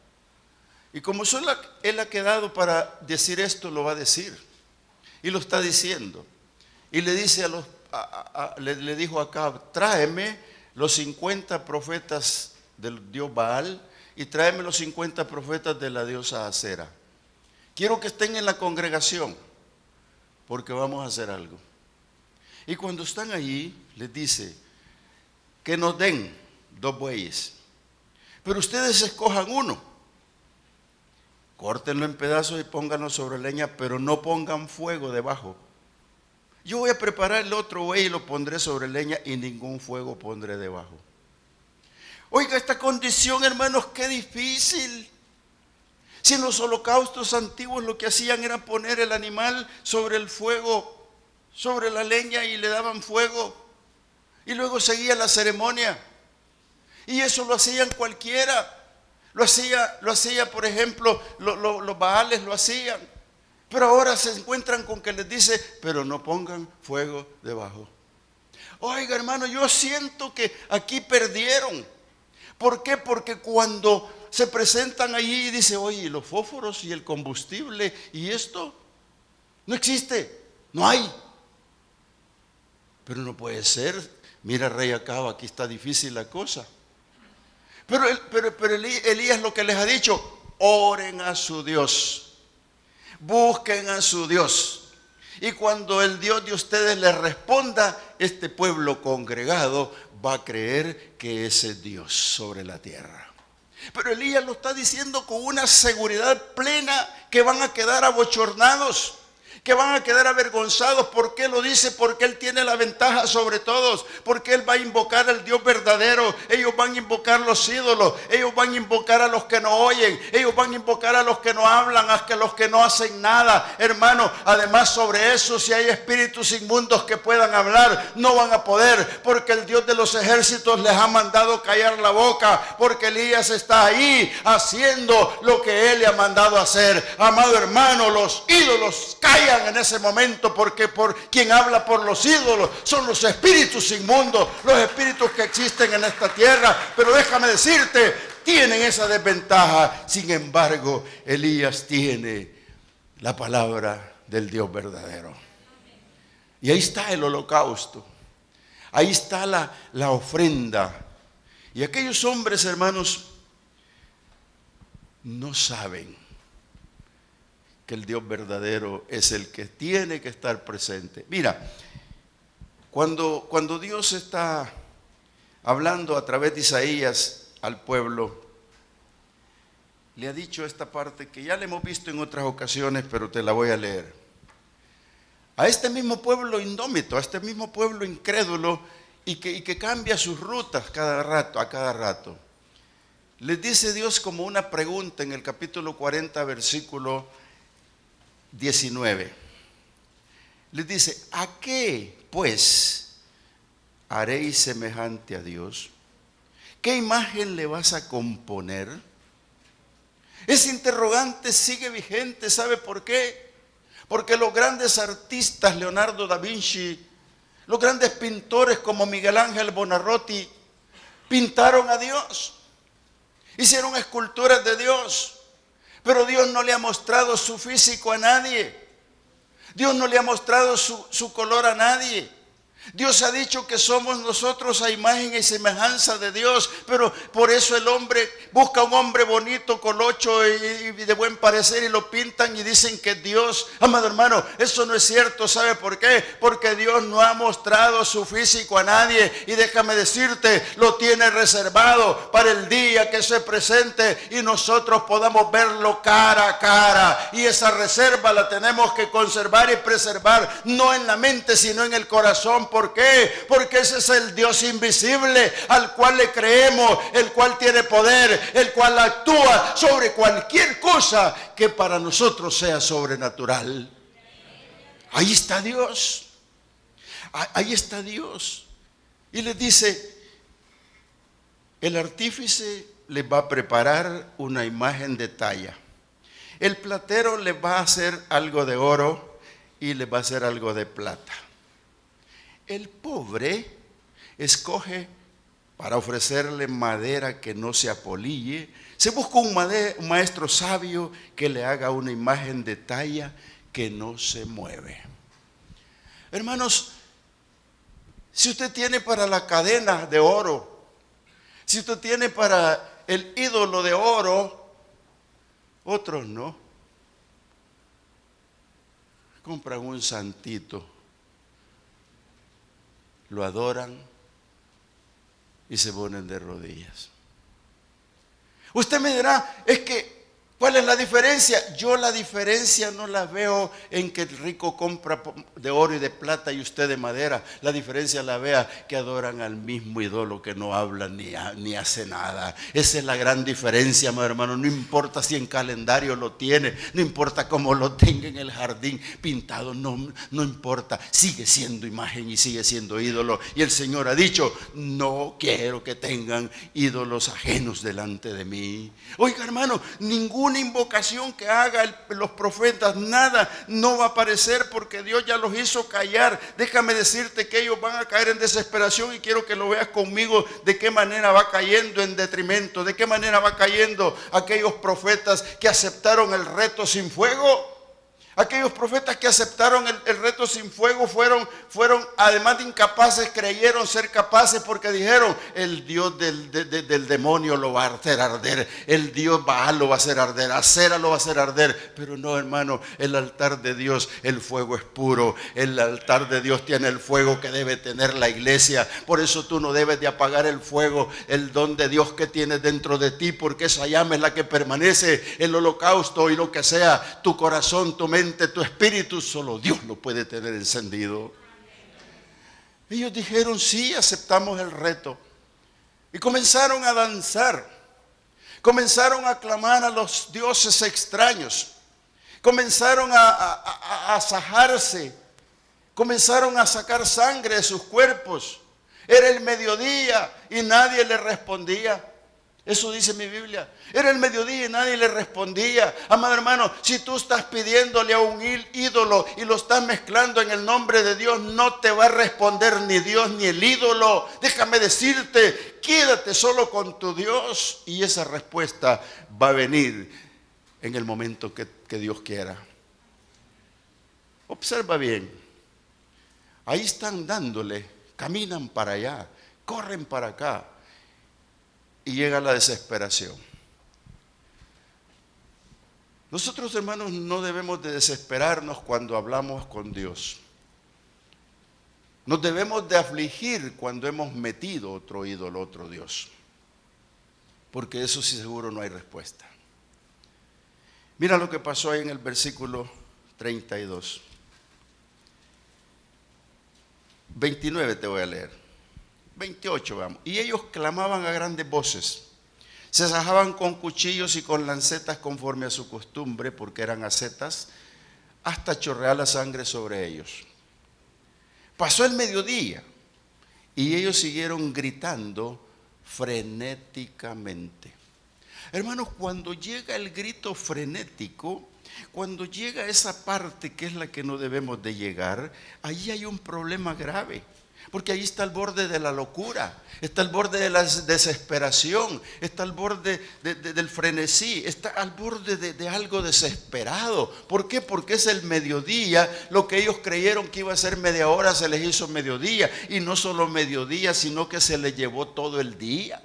Y como solo él ha quedado para decir esto, lo va a decir. Y lo está diciendo. Y le dice le dijo a Acab: tráeme los 50 profetas del dios Baal y tráeme los 50 profetas de la diosa Acera. Quiero que estén en la congregación, porque vamos a hacer algo. Y cuando están allí, les dice: que nos den 2 bueyes, pero ustedes escojan uno. Córtenlo en pedazos y pónganlo sobre leña, pero no pongan fuego debajo. Yo voy a preparar el otro buey y lo pondré sobre leña y ningún fuego pondré debajo. Oiga, esta condición, hermanos, qué difícil. Si en los holocaustos antiguos lo que hacían era poner el animal sobre el fuego, sobre la leña, y le daban fuego. Y luego seguía la ceremonia. Y eso lo hacían cualquiera. Lo hacía, por ejemplo, los baales lo hacían. Pero ahora se encuentran con que les dice: pero no pongan fuego debajo. Oiga, hermano, yo siento que aquí perdieron. ¿Por qué? Porque cuando se presentan allí y dice: oye, los fósforos y el combustible y esto no existe, no hay. Pero no puede ser. Mira, rey Acab, aquí está difícil la cosa. Pero Elías lo que les ha dicho: oren a su Dios, busquen a su Dios. Y cuando el Dios de ustedes les responda, este pueblo congregado va a creer que ese es Dios sobre la tierra. Pero Elías lo está diciendo con una seguridad plena que van a quedar abochornados, que van a quedar avergonzados. ¿Por qué lo dice? Porque él tiene la ventaja sobre todos, porque él va a invocar al Dios verdadero. Ellos van a invocar los ídolos, ellos van a invocar a los que no oyen, ellos van a invocar a los que no hablan, a los que no hacen nada. Hermano, además sobre eso, si hay espíritus inmundos que puedan hablar, no van a poder, porque el Dios de los ejércitos les ha mandado callar la boca, porque Elías está ahí haciendo lo que él le ha mandado hacer. Amado hermano, los ídolos callan en ese momento, porque quien habla por los ídolos son los espíritus inmundos, los espíritus que existen en esta tierra. Pero déjame decirte, tienen esa desventaja. Sin embargo, Elías tiene la palabra del Dios verdadero. Y ahí está el holocausto, ahí está la ofrenda. Y aquellos hombres, hermanos, no saben que el Dios verdadero es el que tiene que estar presente. Mira, cuando Dios está hablando a través de Isaías al pueblo, le ha dicho esta parte que ya le hemos visto en otras ocasiones, pero te la voy a leer. A este mismo pueblo indómito, a este mismo pueblo incrédulo y que cambia sus rutas a cada rato. Les dice Dios como una pregunta en el capítulo 40, versículo 19. Les dice: ¿a qué pues haréis semejante a Dios? ¿Qué imagen le vas a componer? Ese interrogante sigue vigente. ¿Sabe por qué? Porque los grandes artistas, Leonardo da Vinci, los grandes pintores como Miguel Ángel Buonarroti, pintaron a Dios, hicieron esculturas de Dios, pero Dios no le ha mostrado su físico a nadie. Dios no le ha mostrado su color a nadie. Dios ha dicho que somos nosotros a imagen y semejanza de Dios, pero por eso el hombre busca un hombre bonito, colocho y de buen parecer, y lo pintan y dicen que es Dios. Amado hermano, eso no es cierto. ¿Sabe por qué? Porque Dios no ha mostrado su físico a nadie, y déjame decirte, lo tiene reservado para el día que se presente y nosotros podamos verlo cara a cara. Y esa reserva la tenemos que conservar y preservar, no en la mente sino en el corazón. ¿Por qué? Porque ese es el Dios invisible al cual le creemos, el cual tiene poder, el cual actúa sobre cualquier cosa que para nosotros sea sobrenatural. Ahí está Dios. Ahí está Dios. Y les dice, el artífice les va a preparar una imagen de talla. El platero les va a hacer algo de oro y les va a hacer algo de plata. El pobre escoge para ofrecerle madera que no se apolille. Se busca un maestro sabio que le haga una imagen de talla que no se mueve. Hermanos, si usted tiene para la cadena de oro, si usted tiene para el ídolo de oro, otros no. Compran un santito, lo adoran y se ponen de rodillas. Usted me dirá, es que, ¿cuál es la diferencia? Yo la diferencia no la veo en que el rico compra de oro y de plata y usted de madera. La diferencia la vea que adoran al mismo ídolo que no habla ni hace nada. Esa es la gran diferencia, mi hermano. No importa si en calendario lo tiene, no importa cómo lo tenga en el jardín pintado, no importa. Sigue siendo imagen y sigue siendo ídolo. Y el Señor ha dicho, no quiero que tengan ídolos ajenos delante de mí. Oiga, hermano, ninguna invocación que hagan los profetas, nada, no va a aparecer, porque Dios ya los hizo callar. Déjame decirte que ellos van a caer en desesperación, y quiero que lo veas conmigo de qué manera va cayendo en detrimento, de qué manera va cayendo aquellos profetas que aceptaron el reto sin fuego. Aquellos profetas que aceptaron el reto sin fuego fueron, además de incapaces, creyeron ser capaces, porque dijeron, el Dios del demonio lo va a hacer arder, el Dios Baal lo va a hacer arder, Acera lo va a hacer arder. Pero no, hermano, el altar de Dios, el fuego es puro. El altar de Dios tiene el fuego que debe tener la iglesia. Por eso tú no debes de apagar el fuego, el don de Dios que tienes dentro de ti, porque esa llama es la que permanece. El holocausto y lo que sea, tu corazón, tu mente, tu espíritu, solo Dios lo puede tener encendido. Ellos dijeron, sí, aceptamos el reto. Y comenzaron a danzar, comenzaron a clamar a los dioses extraños, comenzaron a asajarse, comenzaron a sacar sangre de sus cuerpos. Era el mediodía y nadie le respondía. Eso dice mi Biblia. Era el mediodía y nadie le respondía. Amado hermano, si tú estás pidiéndole a un ídolo y lo estás mezclando en el nombre de Dios, no te va a responder ni Dios ni el ídolo. Déjame decirte, quédate solo con tu Dios, y esa respuesta va a venir en el momento que Dios quiera. Observa bien. Ahí están dándole, caminan para allá, corren para acá. Y llega la desesperación. Nosotros, hermanos, no debemos de desesperarnos cuando hablamos con Dios. Nos debemos de afligir cuando hemos metido otro ídolo, otro Dios. Porque eso sí seguro no hay respuesta. Mira lo que pasó ahí en el versículo 32. 29 te voy a leer. 28, vamos. Y ellos clamaban a grandes voces, se asajaban con cuchillos y con lancetas conforme a su costumbre, porque eran ascetas, hasta chorrear la sangre sobre ellos. Pasó el mediodía y ellos siguieron gritando frenéticamente. Hermanos, cuando llega el grito frenético, cuando llega esa parte que es la que no debemos de llegar, ahí hay un problema grave. Porque ahí está el borde de la locura, está el borde de la desesperación, está el borde del frenesí, está al borde de algo desesperado. ¿Por qué? Porque es el mediodía. Lo que ellos creyeron que iba a ser media hora se les hizo mediodía. Y no solo mediodía, sino que se les llevó todo el día.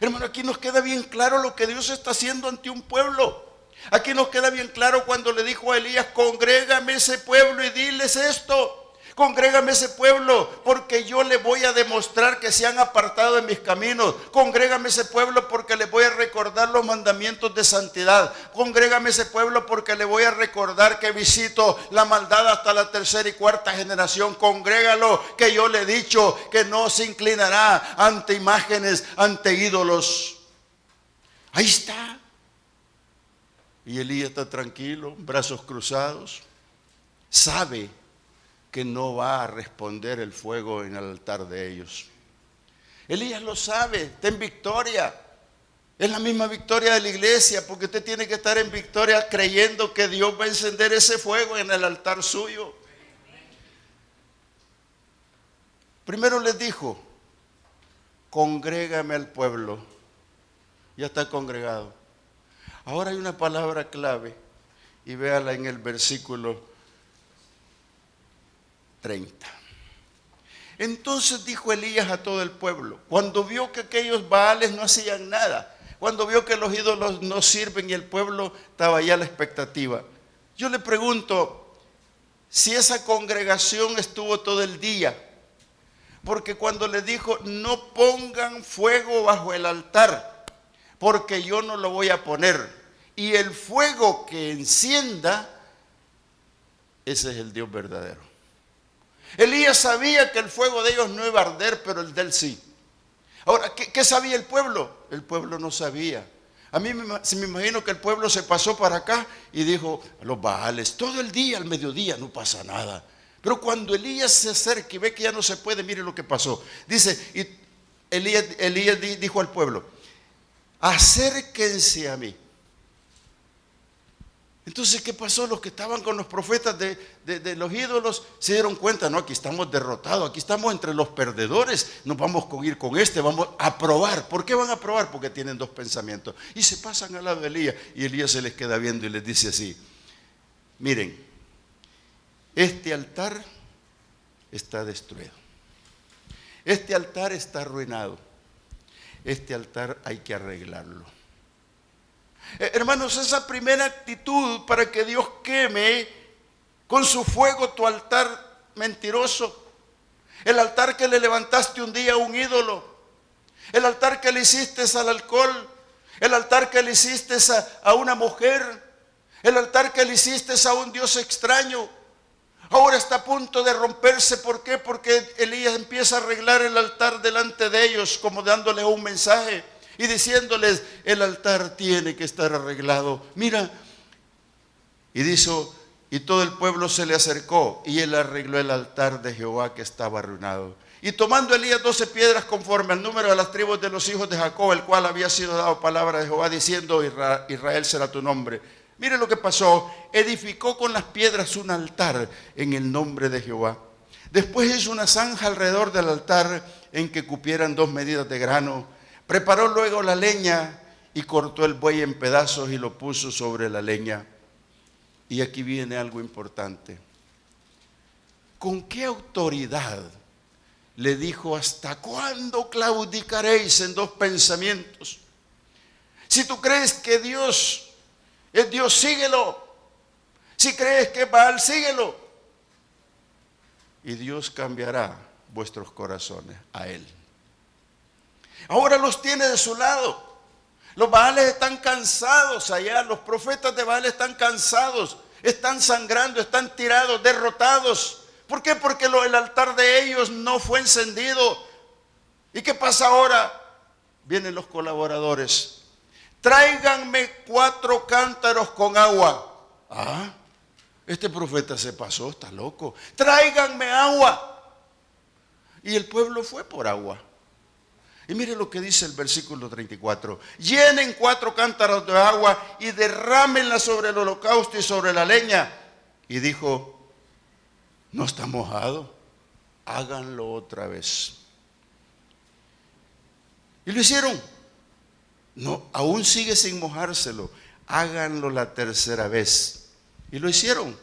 Hermano, aquí nos queda bien claro lo que Dios está haciendo ante un pueblo. Aquí nos queda bien claro cuando le dijo a Elías: congrégame ese pueblo y diles esto. Congrégame ese pueblo, porque yo le voy a demostrar que se han apartado de mis caminos. Congrégame ese pueblo porque le voy a recordar los mandamientos de santidad. Congrégame ese pueblo porque le voy a recordar que visito la maldad hasta la tercera y cuarta generación. Congrégalo, que yo le he dicho que no se inclinará ante imágenes, ante ídolos. Ahí está. Y Elías está tranquilo, brazos cruzados. Sabe que no va a responder el fuego en el altar de ellos. Elías lo sabe, está en victoria. Es la misma victoria de la iglesia, porque usted tiene que estar en victoria creyendo que Dios va a encender ese fuego en el altar suyo. Primero les dijo: congrégame al pueblo. Ya está congregado. Ahora hay una palabra clave, y véala en el versículo 30. Entonces dijo Elías a todo el pueblo, cuando vio que aquellos baales no hacían nada, cuando vio que los ídolos no sirven y el pueblo estaba ya a la expectativa. Yo le pregunto si esa congregación estuvo todo el día, porque cuando le dijo: no pongan fuego bajo el altar, porque yo no lo voy a poner, y el fuego que encienda, ese es el Dios verdadero. Elías sabía que el fuego de ellos no iba a arder, pero el de él sí. Ahora, ¿qué sabía el pueblo? El pueblo no sabía. A mí me imagino que el pueblo se pasó para acá y dijo: los baales, todo el día, al mediodía, no pasa nada. Pero cuando Elías se acerca y ve que ya no se puede, mire lo que pasó. Dice, y Elías dijo al pueblo: acérquense a mí. Entonces, ¿qué pasó? Los que estaban con los profetas de los ídolos se dieron cuenta: no, aquí estamos derrotados, aquí estamos entre los perdedores, nos vamos a ir con este, vamos a probar. ¿Por qué van a probar? Porque tienen dos pensamientos. Y se pasan al lado de Elías, y Elías se les queda viendo y les dice así: miren, este altar está destruido, este altar está arruinado, este altar hay que arreglarlo. Hermanos, esa primera actitud para que Dios queme con su fuego tu altar mentiroso, el altar que le levantaste un día a un ídolo, el altar que le hiciste al alcohol, el altar que le hiciste a una mujer, el altar que le hiciste a un Dios extraño, ahora está a punto de romperse. ¿Por qué? Porque Elías empieza a arreglar el altar delante de ellos, como dándoles un mensaje y diciéndoles: el altar tiene que estar arreglado. Mira, y dijo, y todo el pueblo se le acercó, y él arregló el altar de Jehová que estaba arruinado. Y tomando Elías 12 piedras conforme al número de las tribus de los hijos de Jacob, el cual había sido dado palabra de Jehová, diciendo: Israel será tu nombre. Mire lo que pasó: edificó con las piedras un altar en el nombre de Jehová. Después hizo una zanja alrededor del altar en que cupieran 2 medidas de grano. Preparó luego la leña y cortó el buey en pedazos y lo puso sobre la leña. Y aquí viene algo importante. ¿Con qué autoridad le dijo: hasta cuándo claudicaréis en dos pensamientos? Si tú crees que Dios es Dios, síguelo. Si crees que es Baal, síguelo. Y Dios cambiará vuestros corazones a Él. Ahora los tiene de su lado. Los Baales están cansados allá, los profetas de Baal están cansados, están sangrando, están tirados, derrotados. ¿Por qué? Porque el altar de ellos no fue encendido. ¿Y qué pasa ahora? Vienen los colaboradores: tráiganme 4 cántaros con agua. Este profeta se pasó, está loco. Tráiganme agua. Y el pueblo fue por agua. Y mire lo que dice el versículo 34. Llenen 4 cántaros de agua y derrámenla sobre el holocausto y sobre la leña. Y dijo, no está mojado, háganlo otra vez. Y lo hicieron. No, aún sigue sin mojárselo. Háganlo la tercera vez. Y lo hicieron.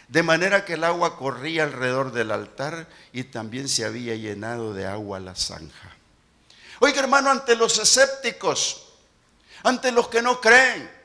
De manera que el agua corría alrededor del altar y también se había llenado de agua la zanja. Oiga, hermano, ante los escépticos, ante los que no creen,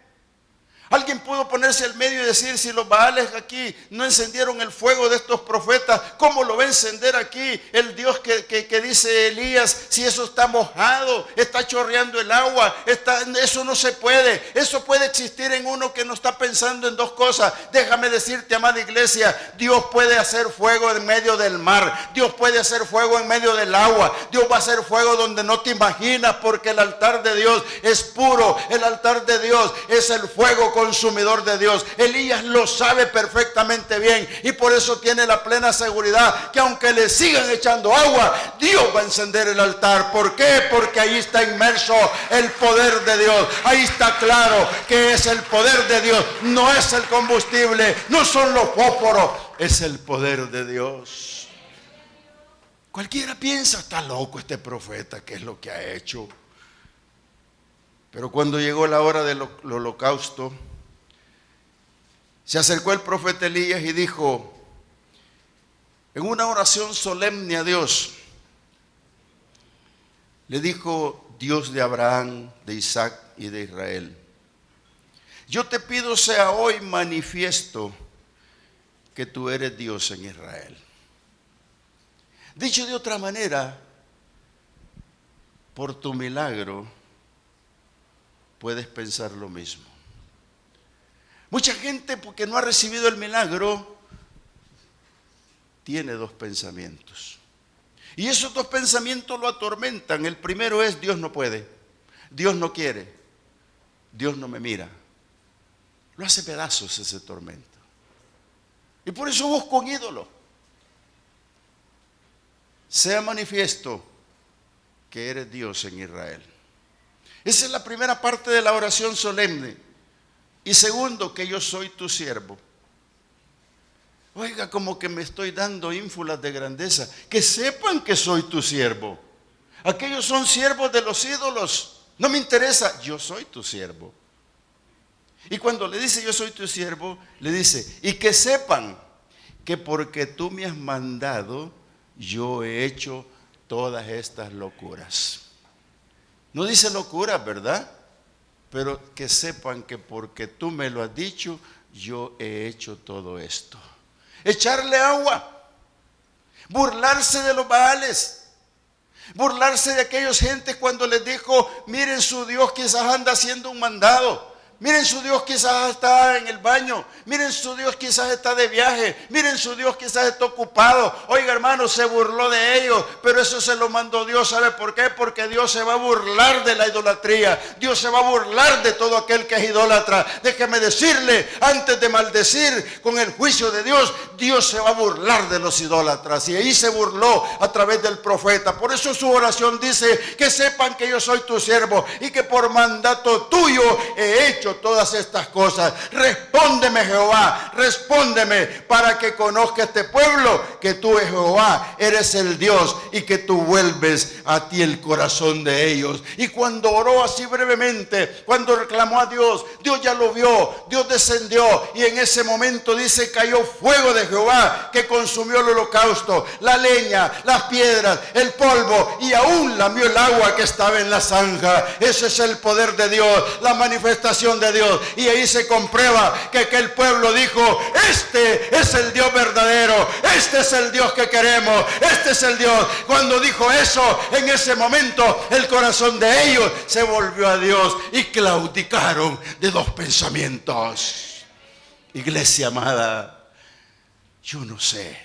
alguien pudo ponerse al medio y decir, si los baales aquí no encendieron el fuego de estos profetas, ¿cómo lo va a encender aquí el Dios que dice Elías? Si eso está mojado, está chorreando el agua, eso no se puede. Eso puede existir en uno que no está pensando en 2 cosas. Déjame decirte, amada iglesia, Dios puede hacer fuego en medio del mar. Dios puede hacer fuego en medio del agua. Dios va a hacer fuego donde no te imaginas, porque el altar de Dios es puro. El altar de Dios es el fuego consumidor de Dios. Elías lo sabe perfectamente bien y por eso tiene la plena seguridad que aunque le sigan echando agua, Dios va a encender el altar. ¿Por qué? Porque ahí está inmerso el poder de Dios. Ahí está claro que es el poder de Dios. No es el combustible, no son los fósforos, es el poder de Dios. Cualquiera piensa, está loco este profeta, ¿qué es lo que ha hecho? Pero cuando llegó la hora del holocausto, se acercó el profeta Elías y dijo, en una oración solemne a Dios, le dijo, Dios de Abraham, de Isaac y de Israel, yo te pido sea hoy manifiesto que tú eres Dios en Israel. Dicho de otra manera, por tu milagro puedes pensar lo mismo. Mucha gente, porque no ha recibido el milagro, tiene 2 pensamientos. Y esos 2 pensamientos lo atormentan. El primero es, Dios no puede, Dios no quiere, Dios no me mira. Lo hace pedazos ese tormento. Y por eso busco un ídolo. Sea manifiesto que eres Dios en Israel. Esa es la primera parte de la oración solemne. Y segundo, que yo soy tu siervo. Oiga, como que me estoy dando ínfulas de grandeza. Que sepan que soy tu siervo. Aquellos son siervos de los ídolos. No me interesa, yo soy tu siervo. Y cuando le dice yo soy tu siervo, le dice, y que sepan que porque tú me has mandado, yo he hecho todas estas locuras. No dice locuras, ¿verdad? Pero que sepan que porque tú me lo has dicho, yo he hecho todo esto. Echarle agua, burlarse de los baales, burlarse de aquellas gentes cuando les dijo, miren su Dios quizás anda haciendo un mandado. Miren su Dios quizás está en el baño. Miren su Dios quizás está de viaje. Miren su Dios quizás está ocupado. Oiga, hermano, se burló de ellos, pero eso se lo mandó Dios. ¿Sabe por qué? Porque Dios se va a burlar de la idolatría. Dios se va a burlar de todo aquel que es idólatra. Déjeme decirle, antes de maldecir con el juicio de Dios, Dios se va a burlar de los idólatras. Y ahí se burló a través del profeta. Por eso su oración dice, que sepan que yo soy tu siervo y que por mandato tuyo he hecho todas estas cosas. Respóndeme, Jehová, respóndeme, para que conozca este pueblo que tú, Jehová, eres el Dios y que tú vuelves a ti el corazón de ellos. Y cuando oró así brevemente, cuando reclamó a Dios, Dios ya lo vio, Dios descendió y en ese momento dice, cayó fuego de Jehová que consumió el holocausto, la leña, las piedras, el polvo y aún lamió el agua que estaba en la zanja. Ese es el poder de Dios, la manifestación de Dios. Y ahí se comprueba que el pueblo dijo, este es el Dios verdadero, este es el Dios que queremos, este es el Dios. Cuando dijo eso, en ese momento el corazón de ellos se volvió a Dios y claudicaron de 2 pensamientos. Iglesia amada, yo no sé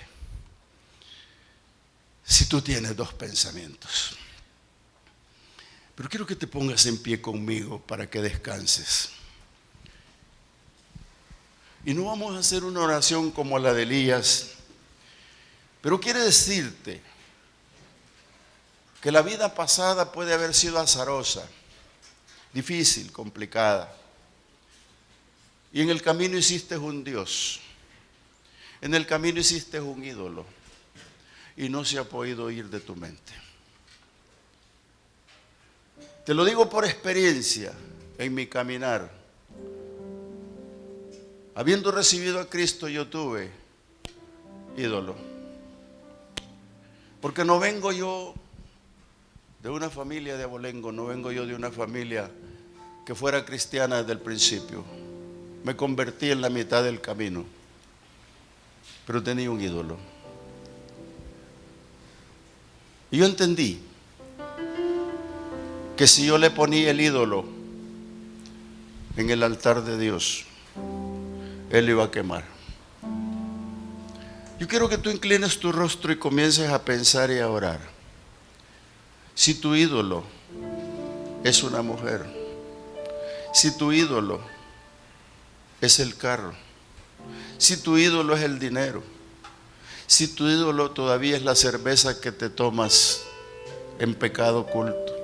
si tú tienes 2 pensamientos, pero quiero que te pongas en pie conmigo para que descanses. Y no vamos a hacer una oración como la de Elías, pero quiere decirte que la vida pasada puede haber sido azarosa, difícil, complicada. Y en el camino hiciste un Dios. En el camino hiciste un ídolo. Y no se ha podido ir de tu mente. Te lo digo por experiencia en mi caminar. Habiendo recibido a Cristo, yo tuve ídolo. Porque no vengo yo de una familia de abolengo, no vengo yo de una familia que fuera cristiana desde el principio. Me convertí en la mitad del camino, pero tenía un ídolo. Y yo entendí que si yo le ponía el ídolo en el altar de Dios, Él lo iba a quemar. Yo quiero que tú inclines tu rostro y comiences a pensar y a orar. Si tu ídolo es una mujer, si tu ídolo es el carro, si tu ídolo es el dinero, si tu ídolo todavía es la cerveza que te tomas en pecado oculto,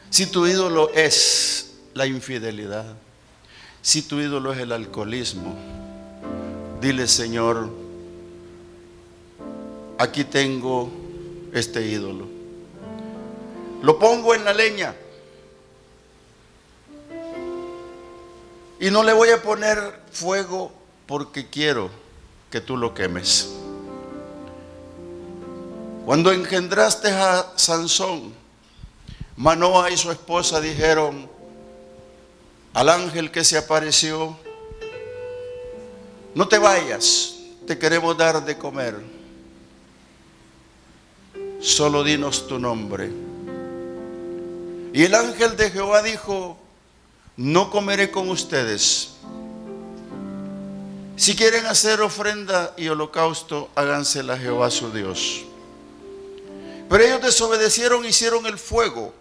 si tu ídolo es la infidelidad, si tu ídolo es el alcoholismo, dile: Señor, aquí tengo este ídolo. Lo pongo en la leña y no le voy a poner fuego porque quiero que tú lo quemes. Cuando engendraste a Sansón, Manoa y su esposa dijeron al ángel que se apareció: no te vayas, te queremos dar de comer, solo dinos tu nombre. Y el ángel de Jehová dijo: no comeré con ustedes. Si quieren hacer ofrenda y holocausto, hágansela a Jehová su Dios. Pero ellos desobedecieron, hicieron el fuego.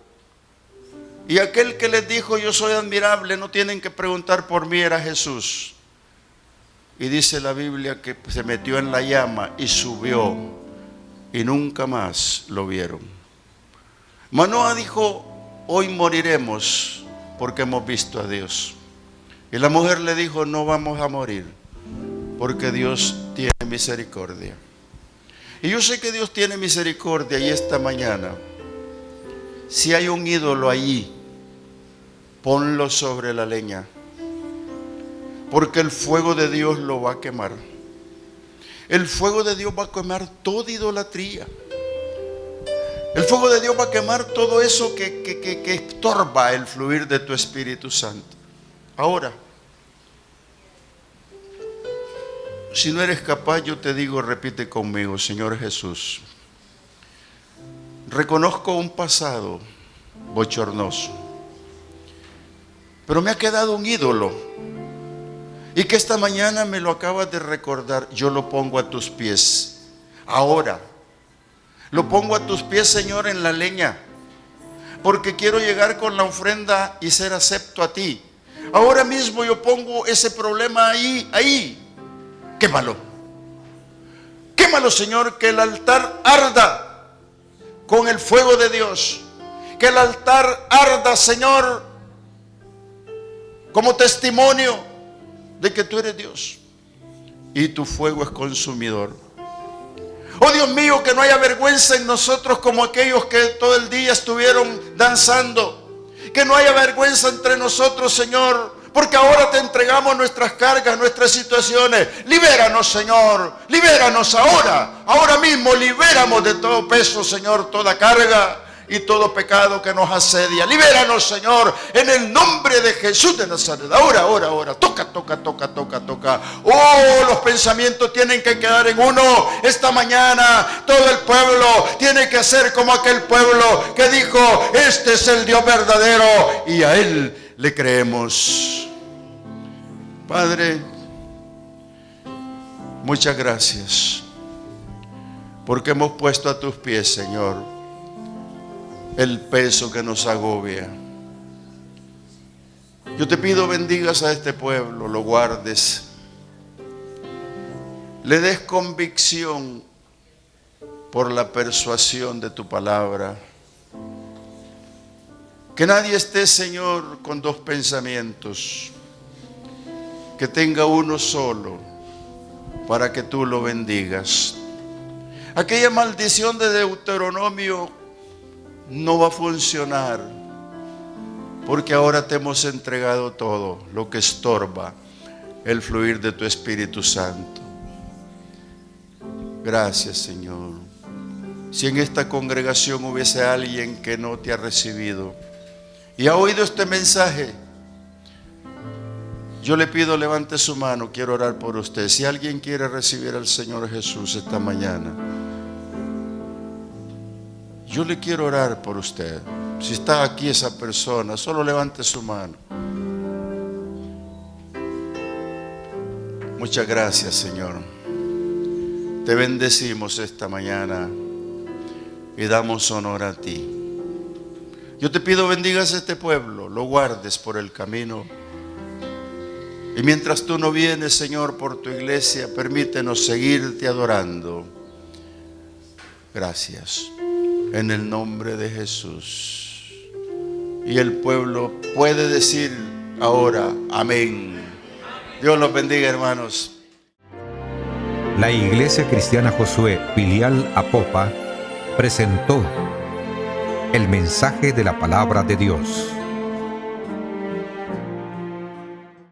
Y aquel que les dijo: yo soy admirable, no tienen que preguntar por mí, era Jesús. Y dice la Biblia que se metió en la llama y subió, y nunca más lo vieron. Manoa dijo: hoy moriremos porque hemos visto a Dios. Y la mujer le dijo: no vamos a morir, porque Dios tiene misericordia. Y yo sé que Dios tiene misericordia, y esta mañana, si hay un ídolo allí, ponlo sobre la leña, porque el fuego de Dios lo va a quemar. El fuego de Dios va a quemar toda idolatría. El fuego de Dios va a quemar todo eso que estorba el fluir de tu Espíritu Santo. Ahora, si no eres capaz, yo te digo, repite conmigo: Señor Jesús, reconozco un pasado bochornoso, pero me ha quedado un ídolo, y que esta mañana me lo acabas de recordar. Yo lo pongo a tus pies. Ahora lo pongo a tus pies, Señor, en la leña, porque quiero llegar con la ofrenda y ser acepto a ti. Ahora mismo yo pongo ese problema ahí. Quémalo. Quémalo, Señor, que el altar arda con el fuego de Dios. Que el altar arda, Señor, como testimonio de que tú eres Dios y tu fuego es consumidor. Oh Dios mío, que no haya vergüenza en nosotros como aquellos que todo el día estuvieron danzando. Que no haya vergüenza entre nosotros, Señor, porque ahora te entregamos nuestras cargas, nuestras situaciones. Libéranos, Señor, libéranos ahora mismo, libéramos de todo peso, Señor, toda carga y todo pecado que nos asedia. Libéranos, Señor, en el nombre de Jesús de Nazaret. Ahora, toca. Oh, los pensamientos tienen que quedar en uno. Esta mañana todo el pueblo tiene que ser como aquel pueblo que dijo: este es el Dios verdadero y a Él le creemos. Padre, muchas gracias, porque hemos puesto a tus pies, Señor, el peso que nos agobia. Yo te pido bendigas a este pueblo, lo guardes, le des convicción por la persuasión de tu palabra. Que nadie esté, Señor, con dos pensamientos, que tenga uno solo, para que tú lo bendigas. Aquella maldición de Deuteronomio no va a funcionar, porque ahora te hemos entregado todo lo que estorba el fluir de tu Espíritu Santo. Gracias, Señor. Si en esta congregación hubiese alguien que no te ha recibido y ha oído este mensaje, yo le pido levante su mano, quiero orar por usted. Si alguien quiere recibir al Señor Jesús esta mañana, yo le quiero orar por usted. Si está aquí esa persona, solo levante su mano. Muchas gracias, Señor. Te bendecimos esta mañana y damos honor a ti. Yo te pido bendigas a este pueblo, lo guardes por el camino. Y mientras tú no vienes, Señor, por tu iglesia, permítenos seguirte adorando. Gracias. En el nombre de Jesús. Y el pueblo puede decir ahora, amén. Dios los bendiga, hermanos. La Iglesia Cristiana Josué, filial Apopa, presentó el mensaje de la palabra de Dios.